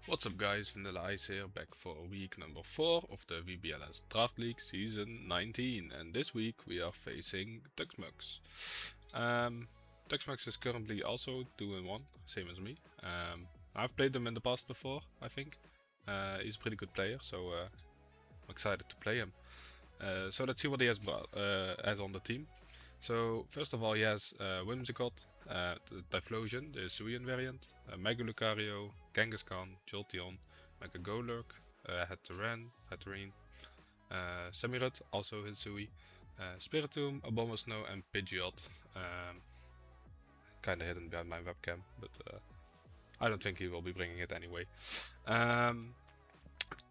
What's up guys, Vanilla Ice here, back for week number 4 of the VBL-S Draft League Season 19, and this week we are facing TuxMux. TuxMux is currently also 2-1, same as me. I've played him in the past before, I think. He's a pretty good player, so I'm excited to play him. So let's see what he has on the team. So first of all, he has Whimsicott, the Typhlosion, the Suian variant, Mega Lucario, Kangaskhan, Jolteon, Mega Golurk, Hatterene, Semirut, also Hisui, Spiritomb, Abomasnow, and Pidgeot. Kinda hidden behind my webcam, but I don't think he will be bringing it anyway.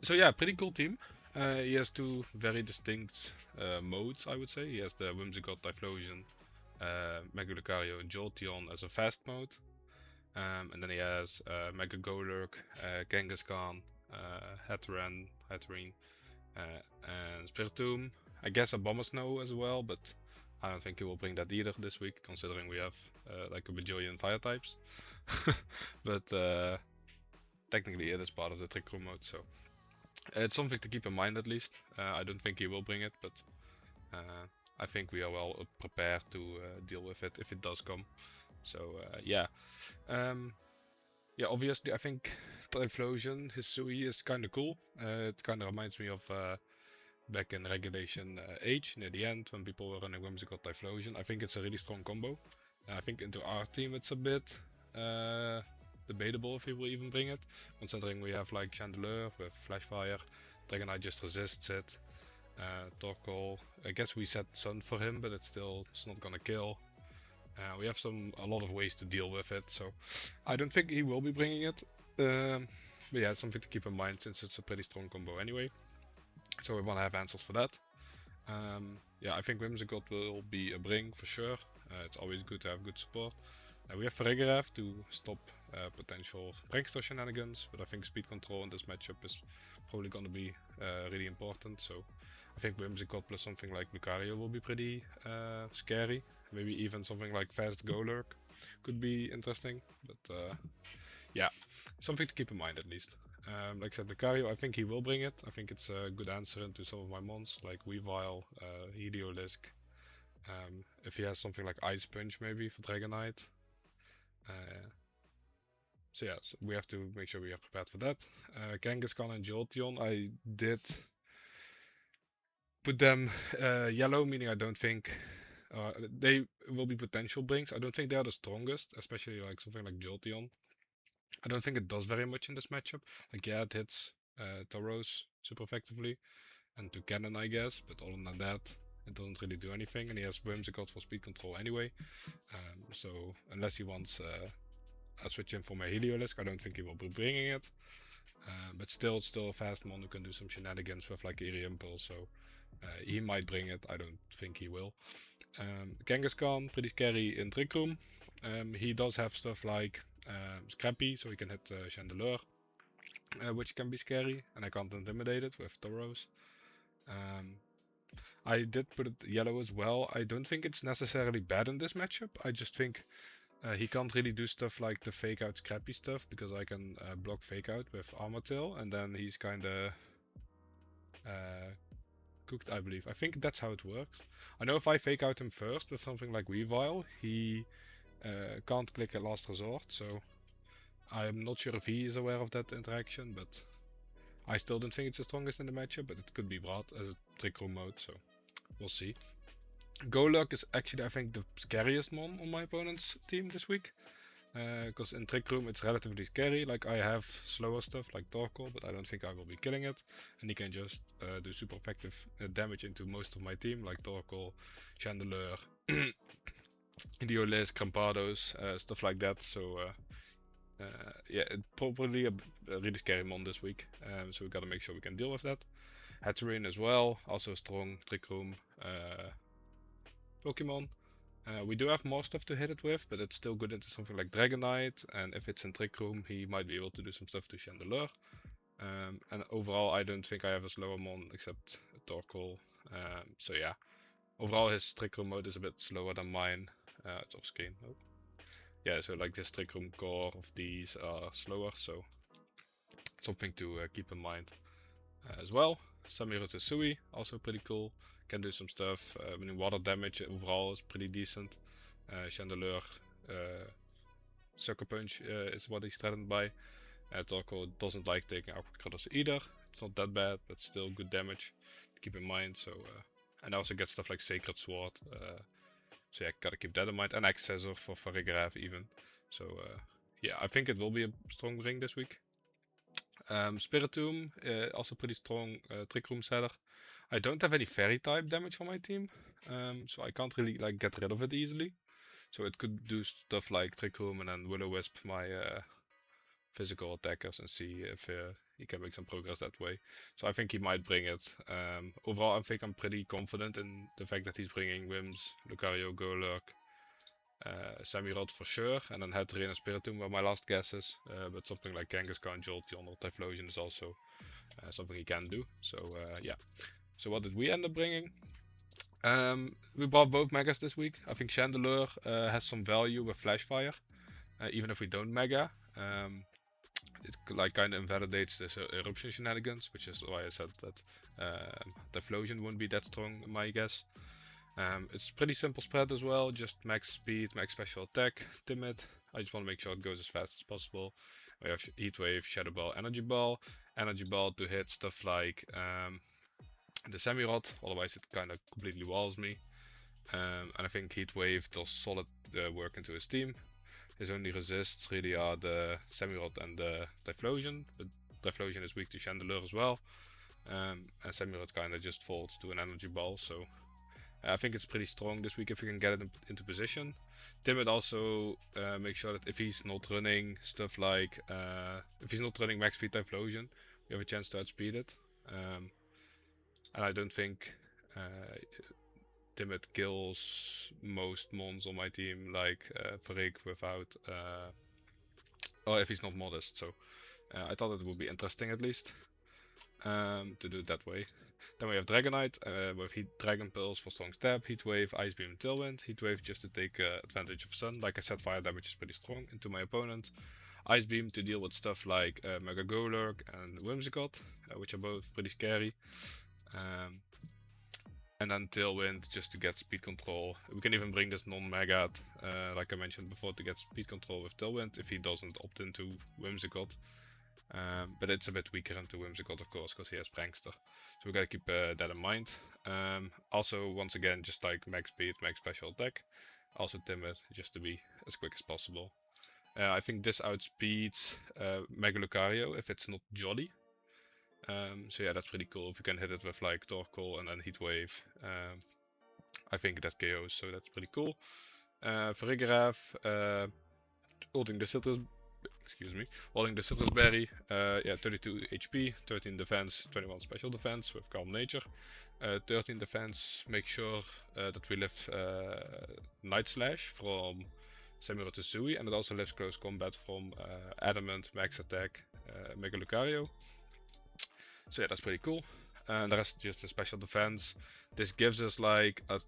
So yeah, pretty cool team. He has two very distinct modes, I would say. He has the Whimsicott, Typhlosion, Mega Lucario, and Jolteon as a fast mode. And then he has Mega Golurk, Kangaskhan, Hatterene, and Spiritomb. I guess Abomasnow as well, but I don't think he will bring that either this week, considering we have like a bajillion fire types. But technically it is part of the Trick Room mode, so it's something to keep in mind at least. I don't think he will bring it, but I think we are well prepared to deal with it if it does come. So yeah. Yeah, obviously I think Typhlosion, Hisui is kind of cool. It kind of reminds me of back in Regulation H, near the end, when people were running Whimsicott Typhlosion. I think it's a really strong combo. I think into our team it's a bit debatable if he will even bring it, considering we have like Chandelure with Flash Fire, Dragonite just resists it, Torkoal, I guess we set Sun for him, but it's not gonna kill. We have a lot of ways to deal with it, so I don't think he will be bringing it. But yeah, it's something to keep in mind since it's a pretty strong combo anyway. So we want to have answers for that. Yeah, I think Whimsicott will be a bring for sure. It's always good to have good support. We have Farigiraf to stop potential prankster shenanigans, but I think speed control in this matchup is probably going to be really important. So I think Whimsicott plus something like Lucario will be pretty scary. Maybe even something like Fast Golurk could be interesting. But yeah, something to keep in mind at least. Like I said, Lucario, I think he will bring it. I think it's a good answer into some of my mons, like Weavile, Heliolisk. If he has something like Ice Punch maybe for Dragonite. So yeah, so we have to make sure we are prepared for that. Kangaskhan and Jolteon, I did put them yellow, meaning I don't think they will be potential brings. I don't think they are the strongest, especially like something like Jolteon. I don't think it does very much in this matchup. Like yeah, it hits Tauros super effectively and to cannon I guess, but other than that, it doesn't really do anything. And he has Whimsicott for speed control anyway. So unless he wants a switch in for my Heliolisk, I don't think he will be bringing it. But still, it's still a fast mon who can do some shenanigans with like Eerie Impulse, so he might bring it. I don't think he will. Kangaskhan, pretty scary in Trick Room. He does have stuff like Scrappy, so he can hit Chandelure, which can be scary, and I can't intimidate it with Tauros. I did put it yellow as well. I don't think it's necessarily bad in this matchup. I just think he can't really do stuff like the fake out Scrappy stuff because I can block fake out with Armor Tail, and then he's kinda cooked, I believe. I think that's how it works. I know if I fake out him first with something like Weavile, he can't click a last resort, so I'm not sure if he is aware of that interaction, but I still don't think it's the strongest in the matchup, but it could be brought as a Trick Room mode, so we'll see. Golurk is actually, I think, the scariest mon on my opponent's team this week. Because in Trick Room it's relatively scary, like I have slower stuff like Torkoal, but I don't think I will be killing it. And he can just do super effective damage into most of my team, like Torkoal, Chandelure, Heliolisk, Crampados, stuff like that. So yeah, probably a really scary mon this week. So we gotta make sure we can deal with that. Hatterene as well, also a strong Trick Room Pokemon. We do have more stuff to hit it with, but it's still good into something like Dragonite, and if it's in Trick Room, he might be able to do some stuff to Chandelure. And overall, I don't think I have a slower mon except Torkoal. So yeah, overall his Trick Room mode is a bit slower than mine. It's off screen. Oh. Yeah, so like this Trick Room core of these are slower, so something to keep in mind as well. Samiro to Sui, also pretty cool. Can do some stuff. Water damage overall is pretty decent. Chandelure, Sucker Punch is what he's threatened by. Torko doesn't like taking awkward cutters either. It's not that bad, but still good damage to keep in mind. So, and also get stuff like Sacred Sword. So yeah, gotta keep that in mind. And Accessor for Farigarath even. So yeah, I think it will be a strong ring this week. Spiritomb, also pretty strong Trick Room setter. I don't have any fairy type damage for my team, so I can't really like get rid of it easily. So it could do stuff like Trick Room and then Will-O-Wisp my physical attackers and see if he can make some progress that way. So I think he might bring it. Overall, I think I'm pretty confident in the fact that he's bringing Wims, Lucario, Golurk, Samurott for sure, and then Hatterene and Spiritomb were my last guesses. But something like Kangaskhan, Jolteon, or Typhlosion is also something he can do. So yeah. So what did we end up bringing? We bought both megas this week. I think Chandelure has some value with Flashfire, even if we don't mega. It like kind of invalidates this eruption shenanigans, which is why I said that Typhlosion wouldn't be that strong in my guess. It's pretty simple spread as well, just max speed, max special attack, timid. I just want to make sure it goes as fast as possible. We have Heat Wave, Shadow Ball, Energy Ball. Energy Ball to hit stuff like the Samurott, otherwise it kind of completely walls me. And I think Heat Wave does solid work into his team. His only resists really are the Samurott and the Typhlosion, but Typhlosion is weak to Chandelure as well. And Samurott kind of just folds to an Energy Ball, so I think it's pretty strong this week if you can get it into position. Timid also make sure that if he's not running stuff like, if he's not running max speed Typhlosion, we have a chance to outspeed it. And I don't think Timid kills most mons on my team like Farik without, or if he's not modest. So I thought it would be interesting at least to do it that way. Then we have Dragonite with Dragon Pulse for strong stab, Heat Wave, Ice Beam, Tailwind. Heat Wave just to take advantage of Sun. Like I said, fire damage is pretty strong into my opponent. Ice Beam to deal with stuff like Mega Golurk and Whimsicott, which are both pretty scary. And then Tailwind just to get speed control. We can even bring this non-Megat, like I mentioned before, to get speed control with Tailwind if he doesn't opt into Whimsicott. But it's a bit weaker into Whimsicott, of course, because he has Prankster. So we gotta keep that in mind. Also, once again, just like max speed, max special attack. Also timid, just to be as quick as possible. I think this outspeeds Mega Lucario if it's not Jolly. So yeah, that's pretty cool. If you can hit it with like Torkoal and then Heat Wave, I think that KOs, so that's pretty cool. Farigarath, holding the Citrus, holding the Citrus Berry, yeah, 32 HP, 13 defense, 21 special defense with Calm Nature. 13 defense, make sure that we live Night Slash from Samurott to Sui, and it also lives Close Combat from Adamant, Max Attack, Mega Lucario. So yeah, that's pretty cool. And the rest is just a special defense. This gives us like a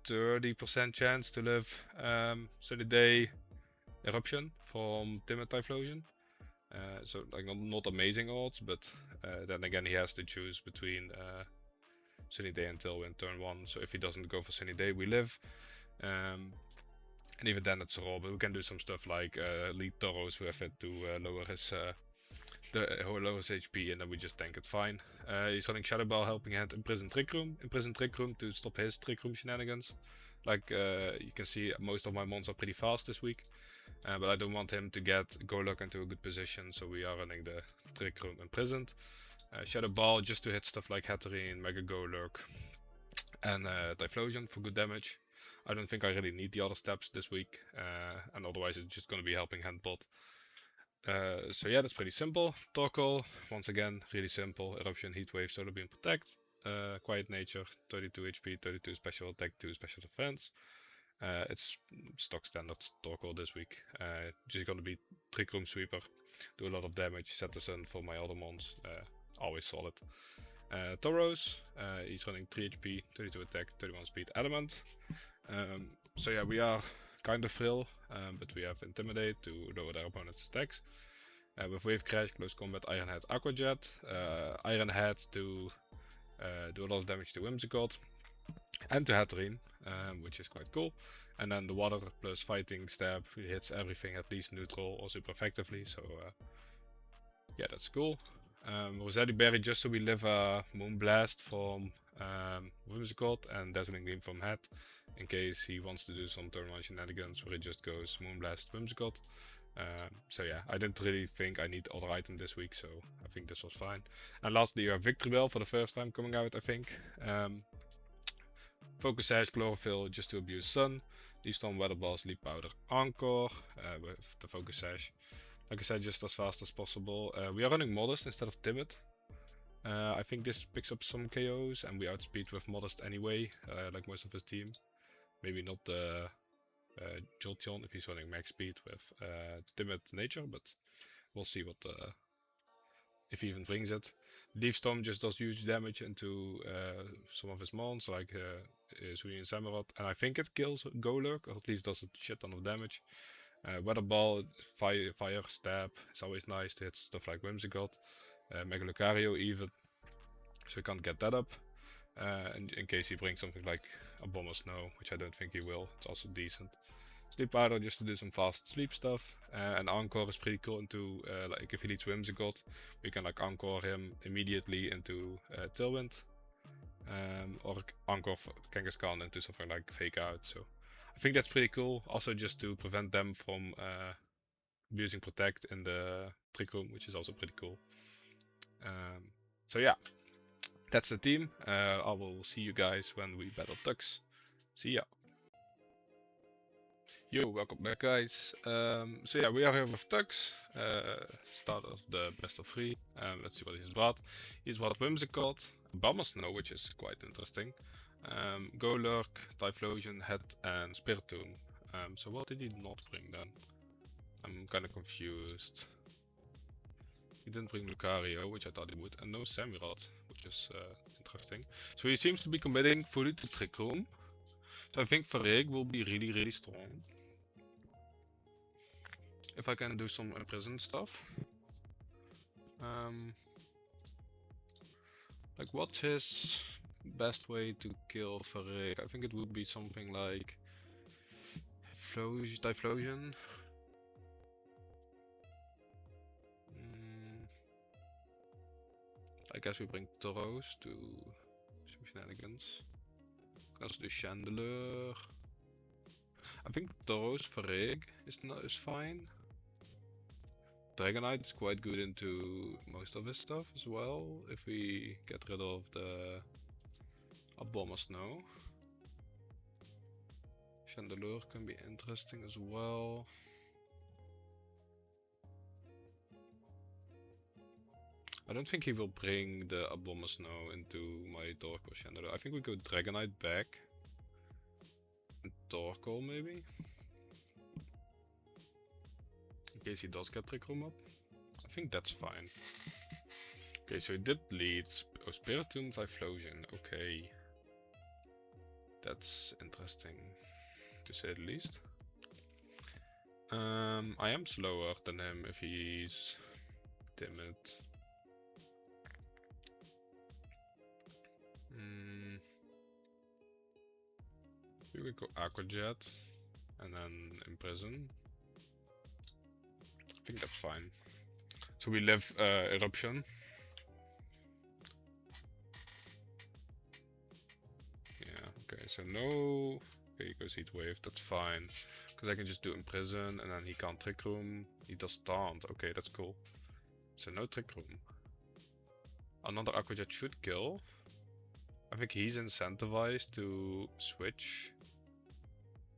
30% chance to live Sunny Day Eruption from Timid Typhlosion. So like not amazing odds, but then again he has to choose between Sunny Day and Tailwind turn 1. So if he doesn't go for Sunny Day, we live. And even then it's a roll, but we can do some stuff like lead Tauros with it to lower his HP, and then we just tank it fine. He's running Shadow Ball, Helping Hand, Imprison Trick Room to stop his Trick Room shenanigans. Like you can see, most of my mons are pretty fast this week, but I don't want him to get Golurk into a good position, so we are running the Trick Room Imprisoned. Shadow Ball just to hit stuff like Hatterene, Mega Golurk, and Typhlosion for good damage. I don't think I really need the other steps this week, and otherwise it's just going to be Helping Hand bot. So yeah, that's pretty simple. Torkoal, once again, really simple. Eruption, Heat Wave, Solar Beam, Protect. Quiet Nature, 32 HP, 32 special attack, 2 special defense. It's stock standard Torkoal this week. Just gonna be Trick Room Sweeper, do a lot of damage, set the sun for my other mons, always solid. Tauros, he's running 3 HP, 32 attack, 31 speed, Adamant. So yeah, we are kind of frail, but we have Intimidate to lower their opponent's attacks. With Wave Crash, Close Combat, Iron Head, Aqua Jet. Iron Head to do a lot of damage to Whimsicott and to Hatterene, which is quite cool. And then the Water plus Fighting Stab hits everything at least neutral or super effectively, so yeah, that's cool. Rossetti Berry just so we live a Moonblast from Whimsicott and Dazzling Gleam from Head, in case he wants to do some turn 1 shenanigans where he just goes Moonblast Whimsicott. So yeah, I didn't really think I need other item this week, so I think this was fine. And lastly, you have Victory Bell for the first time coming out, I think. Focus Sash, Chlorophyll, just to abuse Sun. Leaf Storm, Weather Ball, Sleep Powder, Encore with the Focus Sash. Like I said, just as fast as possible. We are running Modest instead of Timid. I think this picks up some KOs, and we outspeed with Modest anyway, like most of his team. Maybe not Jolteon if he's running max speed with Timid Nature, but we'll see what if he even brings it. Leaf Storm just does huge damage into some of his mons, like Sui and Samurott, and I think it kills Golurk, or at least does a shit ton of damage. Weather Ball, Fire Stab is always nice to hit stuff like Whimsicott. Mega Lucario even, so we can't get that up. In case he brings something like a Bomber Snow, which I don't think he will, it's also decent. Sleep Powder just to do some fast sleep stuff, and Encore is pretty cool into like if he leads Whimsicott, we can like Encore him immediately into Tailwind, or Encore Kangaskhan into something like Fake Out. So I think that's pretty cool. Also just to prevent them from abusing Protect in the Trick Room, which is also pretty cool. So yeah, that's the team. I will see you guys when we battle Tux. See ya. Yo, welcome back guys. So yeah, we are here with Tux, start of the best of 3. Let's see what he's brought. He's brought Whimsicott, Bomber Snow, which is quite interesting. Golurk, Typhlosion, Head, and Spiritomb. So what did he not bring then? I'm kinda confused. He didn't bring Lucario, which I thought he would, and no Samurott, which is interesting. So he seems to be committing fully to Trick Room. So I think Vareg will be really strong. If I can do some Imprison stuff. Like what's his best way to kill Vareg? I think it would be something like Typhlosion. I guess we bring Tauros to some shenanigans. Can also do Chandelure. I think Tauros Vareg is fine. Dragonite is quite good into most of his stuff as well, if we get rid of the Bomber Snow. Chandelure can be interesting as well. I don't think he will bring the Bomber Snow into my Torkoal Chandelure. I think we go Dragonite back. And Torkoal maybe? In case he does get Trick Room up. I think that's fine. Okay, so he did lead Spiritomb, Typhlosion. Okay. That's interesting, to say the least. I am slower than him if he's timid. We will go Aqua Jet and then Imprison. I think that's fine. So we live Eruption. Yeah, okay, so no. Okay, he goes Heat Wave, that's fine. Because I can just do Imprison and then he can't Trick Room. He does Taunt. Okay, that's cool. So no Trick Room. Another Aqua Jet should kill. I think he's incentivized to switch.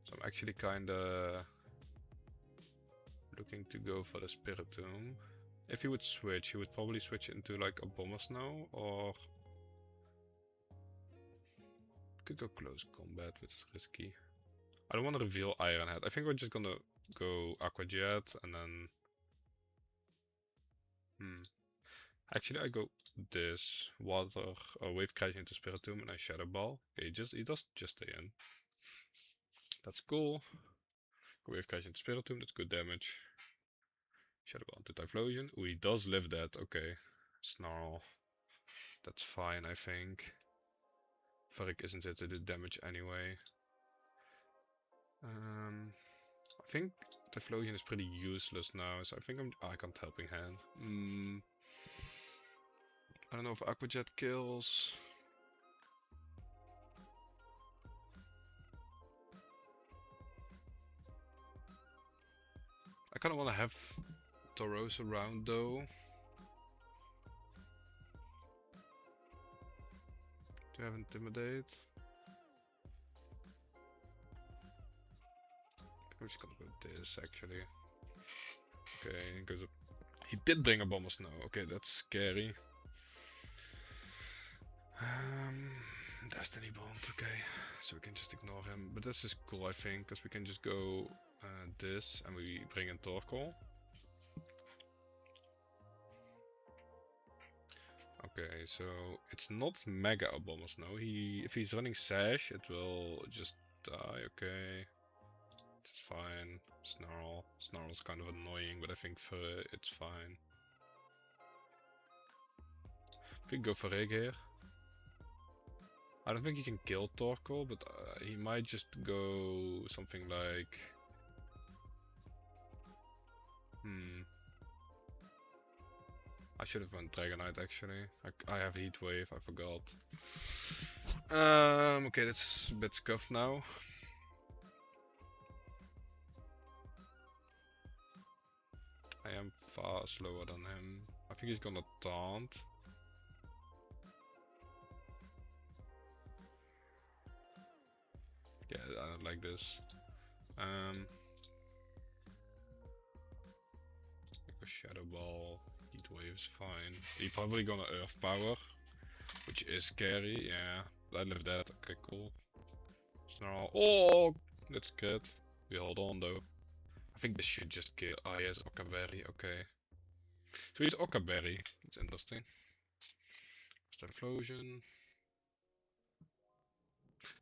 So I'm actually kinda looking to go for the Spiritomb. If he would switch, he would probably switch into like a Bomber Snow, or could go Close Combat, which is risky. I don't want to reveal Iron Head. I think we're just gonna go Aqua Jet and then actually I go this Water or Wave Crash into Spiritomb and I Shadow Ball. Okay, he does just stay in. That's cool. Wave Crash into Spiritomb, that's good damage. Shadow Ball into Typhlosion. Ooh, he does live that. Okay. Snarl. That's fine, I think. Varric isn't here to do damage anyway. I think Typhlosion is pretty useless now, so I think I can't Helping Hand. I don't know if Aqua Jet kills. I kind of want to have Tauros around though. Do you have Intimidate? I'm just gonna go this actually. Okay, he goes up. He did bring a Bomber Snow. Okay, that's scary. Destiny Bond. Okay, so we can just ignore him. But this is cool, I think, because we can just go this and we bring in Torkoal. Okay, so it's not Mega Bomber Snow. If he's running Sash, it will just die. Okay. It's fine. Snarl. Snarl's kind of annoying, but I think for it's fine. If we go for Rig here. I don't think he can kill Torkoal, but he might just go something like... I should have went Dragonite actually. I have Heat Wave, I forgot. Okay, that's a bit scuffed now. I am far slower than him. I think he's gonna taunt. Yeah, I don't like this. Shadow Ball, Heat Wave is fine. He's probably gonna Earth Power, which is scary. Yeah, I live that. Okay, cool. Snarl. Oh, that's good. We hold on though. I think this should just kill. Ah, yes, Okaberry. Okay. So he's Okaberry. It's interesting. Typhlosion.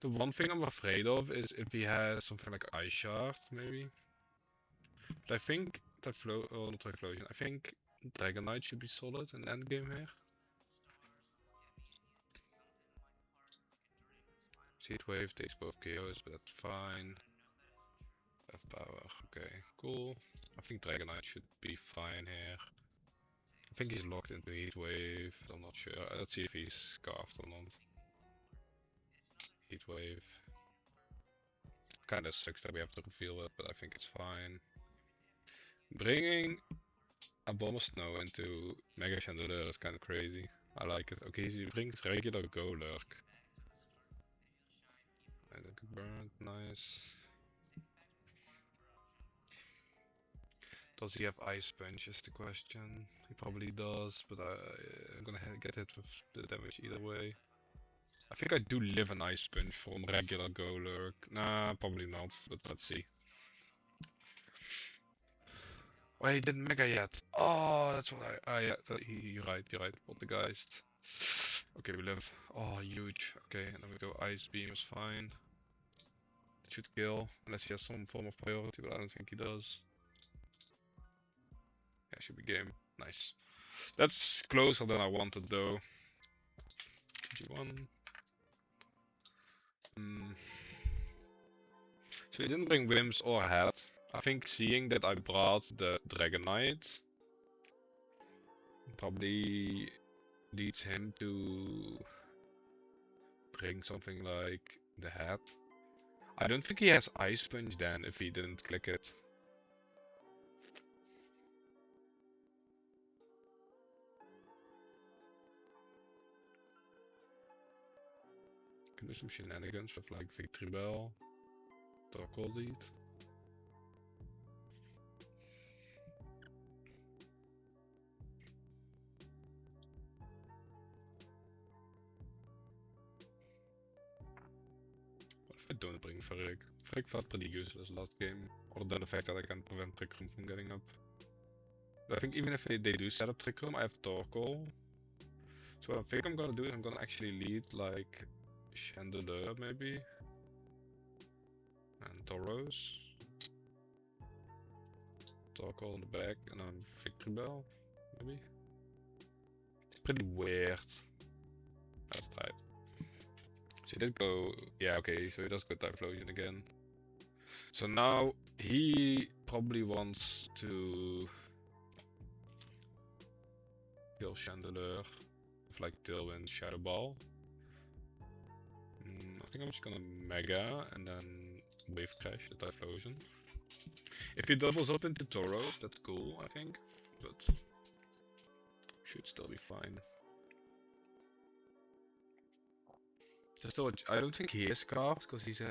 The one thing I'm afraid of is if he has something like Ice Shard, maybe. But I think not Typhlosion. I think Dragonite should be solid in endgame here. Heat Wave takes both KOs, but that's fine. F power, okay, cool. I think Dragonite should be fine here. I think he's locked into Heat Wave, I'm not sure. Let's see if he's scarfed or not. Heat Wave. Kinda sucks that we have to reveal it, but I think it's fine. Bringing a Bomber Snow into Mega Chandelure is kinda crazy. I like it. Okay, he brings regular Golurk. And a good burn, nice. Does he have Ice Punch is the question. He probably does, but I'm gonna get hit with the damage either way. I think I do live an Ice Punch from regular Golurk. Nah, probably not, but let's see. Oh, he didn't Mega yet. Oh, that's what yeah, you're right, Poltergeist. Okay, we live. Oh, huge. Okay, and then we go Ice Beam is fine. It should kill, unless he has some form of priority, but I don't think he does. Yeah, should be game. Nice. That's closer than I wanted though. G1. So he didn't bring Wims or Hat. I think seeing that I brought the Dragonite probably leads him to bring something like the Hat. I don't think he has Ice Punch then if he didn't click it. Can do some shenanigans with like Victory Bell, Torkoal lead. What if I don't bring Varric? Varric felt pretty useless last game, other than the fact that I can prevent TailRoom from getting up. But I think even if they do set up TailRoom, I have Torkoal. So what I think I'm gonna do is I'm gonna actually lead like Chandelure maybe. And Tauros. Torkoal in the back, and then Victory Bell, maybe? It's pretty weird. That's tight. So he did go, yeah, okay, so he does go Typhlosion again. So now he probably wants to kill Chandelure with like Tailwind Shadow Ball. I think I'm just gonna Mega and then Wave Crash the Typhlosion. If he doubles up into Tauros, that's cool, I think, but should still be fine. Just I don't think he is carved because he's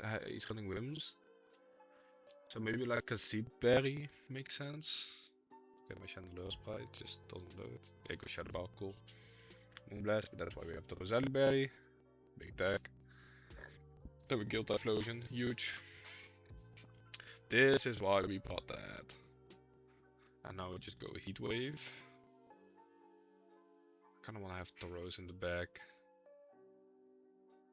running Wims. So maybe like a Seed Berry makes sense. Okay, my Chandelure Sprite just doesn't load. Yeah, go Shadow Ball, cool. Moonblast, but that's why we have the Roselli Berry. Big deck. Then we kill Typhlosion, huge. This is why we bought that. And now we just go Heat Wave. I kinda wanna have Tauros in the back.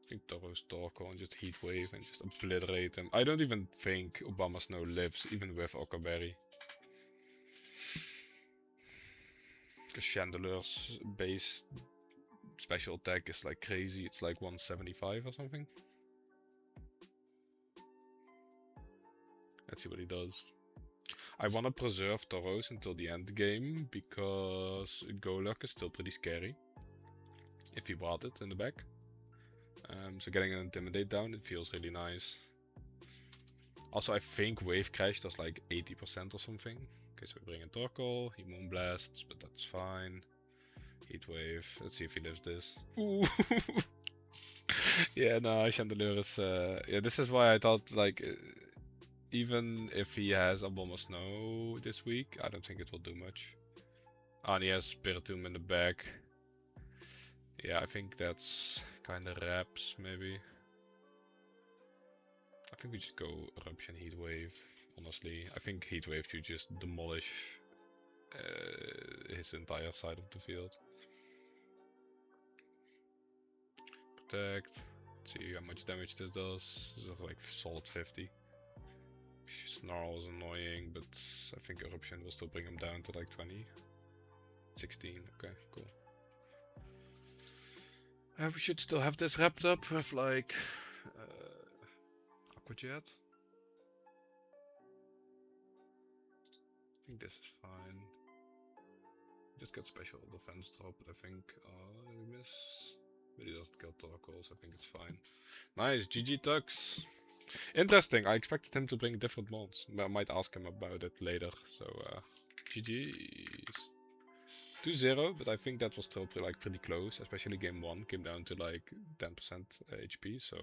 I think Tauros Torkoal and just Heat Wave and just obliterate him. I don't even think Obama Snow lives, even with Okaberry. Because Chandelure's base special attack is like crazy, it's like 175 or something. Let's see what he does. I want to preserve Tauros until the end game because Golok is still pretty scary if he brought it in the back. So getting an Intimidate down, it feels really nice. Also, I think Wave Crash does like 80% or something. Okay, so we bring in Torkoal, he Moonblasts, but that's fine. Heat Wave, let's see if he lives this. Ooh! Yeah, no, Chandelure is... yeah, this is why I thought, like, even if he has a Bomb of Snow this week, I don't think it will do much. And he has Spiritomb in the back. Yeah, I think that's kind of wraps, maybe. I think we just go Eruption Heat Wave, honestly. I think Heat Wave should just demolish his entire side of the field. Protect. Let's see how much damage this does. This is like solid 50. Snarl is annoying, but I think Eruption will still bring him down to like 20. 16, okay, cool. We should still have this wrapped up with like Aqua Jet. I think this is fine. Just got special defense drop, but I think we miss. But he doesn't kill Torkoals, I think it's fine. Nice, GG Tux. Interesting, I expected him to bring different mons. I might ask him about it later. So GG's. 2-0, but I think that was still pretty close, especially game 1 came down to like 10% HP, so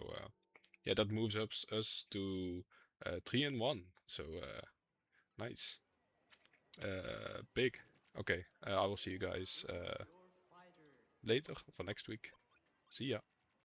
yeah, that moves us to 3-1, so nice. Big. Okay, I will see you guys later for next week. See ya.